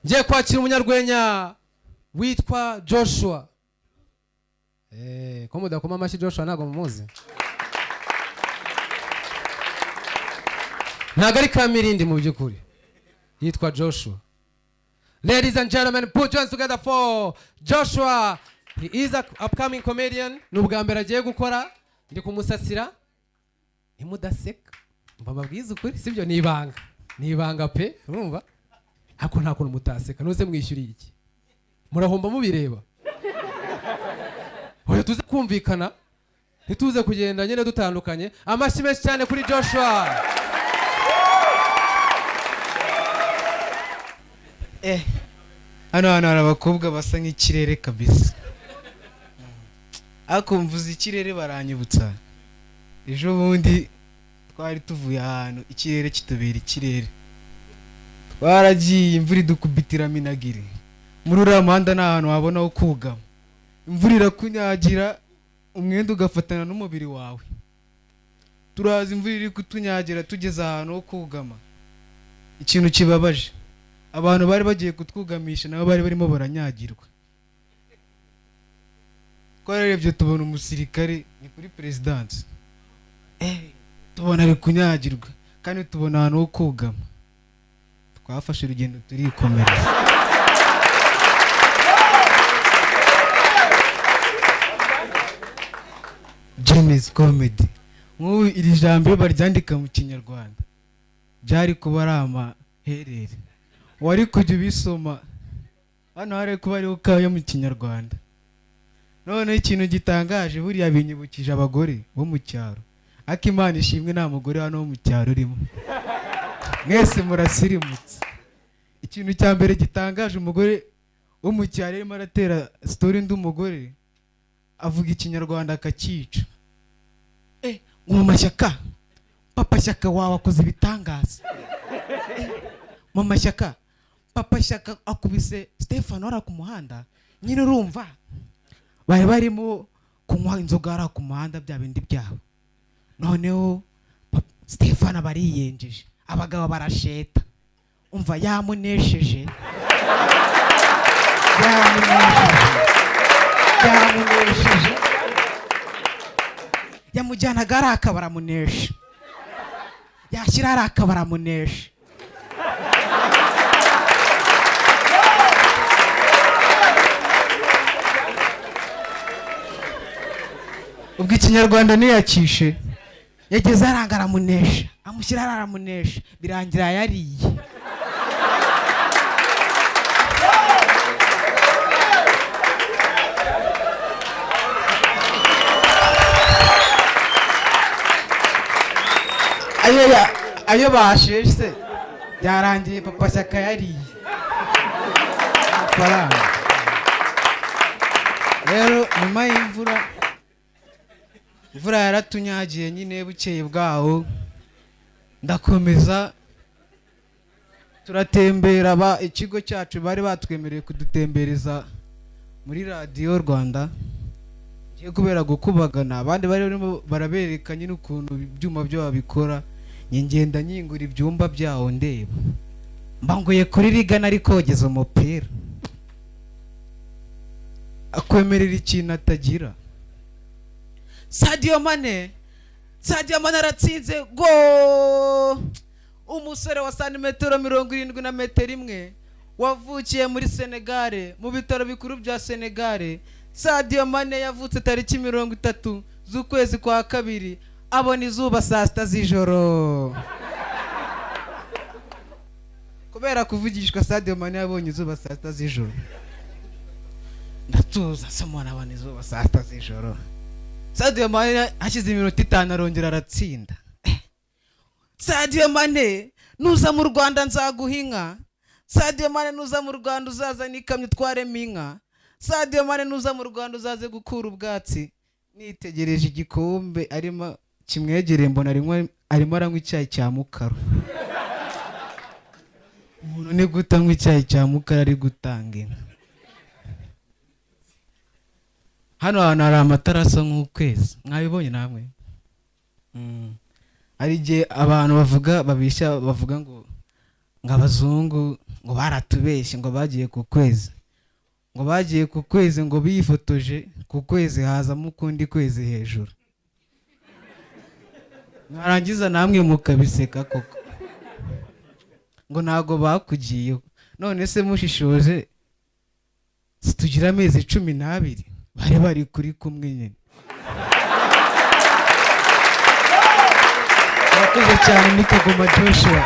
ngiye kwakira umunyarwenya witwa Joshua. Ko mudakoma amashyi Joshua ntago mumuzi? Ntago ari Kamirindi mu by'ukuri, yitwa Joshua. Ladies and gentlemen, put your hands together for Joshua. He is an upcoming comedian. Nubwa mbere agiye gukora, ndi kumusasira. Nimudaseka mbababwiza ukuri, sibyo? Ni ibanga pe, urumva? Hako nta kuntu mutaseka, nose mwishyuriye iki? Murahomba mubireba. Oya tuze kumvikana, ntituze kugenda nyine dutandukanye. Amashyi menshi cyane kuri Joshua. Hano hari abakobwa basa nk'ikirere kabisa. Akumvuza ikirere baranyibutsa. Ejo bundi twari tuvuye ahantu ikirere kitubera ikirere. Twaragiye imvura idukubitira minagiri. Muri uriya muhanda nta hantu wabona ho kugama. Imvura irakunyagira, umwenda ugafatana n'umubiri wawe. Turaza imvura iri kutunyagira tugeze ahantu ho kugama. Ikintu kibabaje, abantu bari bagiye kutwugamisha nabo bari barimo baranyagirwa. Twararebye tubona umusirikare ni kuri presidence. Tubona ari kunyagirwa kandi tubona ahantu ho kugama. Twafashe urugendo turikomereza. Genius comedy. Nk'ubu iri jambo baryandika mu Kinyarwanda byari kuba ari amaherere. Wari kujya ubisoma hano hari kuba ari ukayo mu Kinyarwanda. None ikintu gitangaje buriya binyibukije abagore bo mu cyaro. Akimana ishimwe nta mugore hano wo mu cyaro urimo. Mwese murasirimutse. Ikintu cya mbere gitangaje, umugore wo mu cyaro arimo aratera story ndi umugore avuga Ikinyarwanda akakica. Mama Shyaka, Papa Shyaka wawe akoze ibitangaza. Mama Shyaka, Papa Shyaka akubise Stefano ara ku muhanda. Nyine urumva bari barimo kunywa inzoga ara ku muhanda bya bindi byabo. Noneho Stefano bariyenjeje, abagabo barasheta. Umva yamunesheje. Yamujyana gara akabaramunesha. Yashyira ara akabaramunesha. Ubwo Ikinyarwanda niyakishe yageze arangaramunesha, amushyira aramunesha, birangira yariye. Ayo basheshe byarangiye Papa Shyaka yariye amafaranga. Rero nyuma y'imvura yaratunyagiye nyine bukeye bwaho ndakomeza turatembera. Ikigo cyacu bari batwemereye kudutembereza muri Radio Rwanda ngiye kubera gukubagana. Abandi bari barimo barabereka nyine ukuntu ibyuma byo babikora. Ngenda nyingura ibyumba byaho ndeba, mbanguye kuri Rigana ari kogeza umupira. Akwemerera ikintu atagira. Sadio Mane aratsinze go. Umusore wa santimetero 70 na metero 1 wavukiye muri Senegal mu bitaro bikuru bya Senegal. Sadio Mane yavutse tariki 30 z'ukwezi kwa kabiri. Abona izuba saa 6 z'ijoro. Kubera kuvugishwa Sadio Mane yabonye izuba saa 6 z'ijoro. Ndatuza samona abona izuba saa 6 z'ijoro. Sadio Mane hashize iminota 5 arongera aratsinda. Sadio Mane nuza mu Rwanda nzaguhinka. Sadio Mane nuza mu Rwanda uzaza n'ikamyo twaremo inka. Sadio Mane nuza mu Rwanda uzaze gukura ubwatsi. Nitegereje igikombe arimo kimwegereye mbona arimo aranywa icyayi cya mukaro. Umuntu ni gutanywa icyayi cya mukaro ari gutanga inka. Hano hantu hari amatara asa nk'ukwezi, mwabibonye namwe? Ari igihe abantu babishya bavuga ngo abazungu ngo baratubeshye ngo bagiye ku kwezi, ngo bagiye ku kwezi ngo bifotoje ku kwezi hazamo ukundi kwezi hejuru, mwarangiza namwe mukabiseka koko ngo ntago bakugiyeho. None se mushishoje situgira amezi 12 bari kuri kumwe nyine. Murakoze cyane Nikagoma Joshua.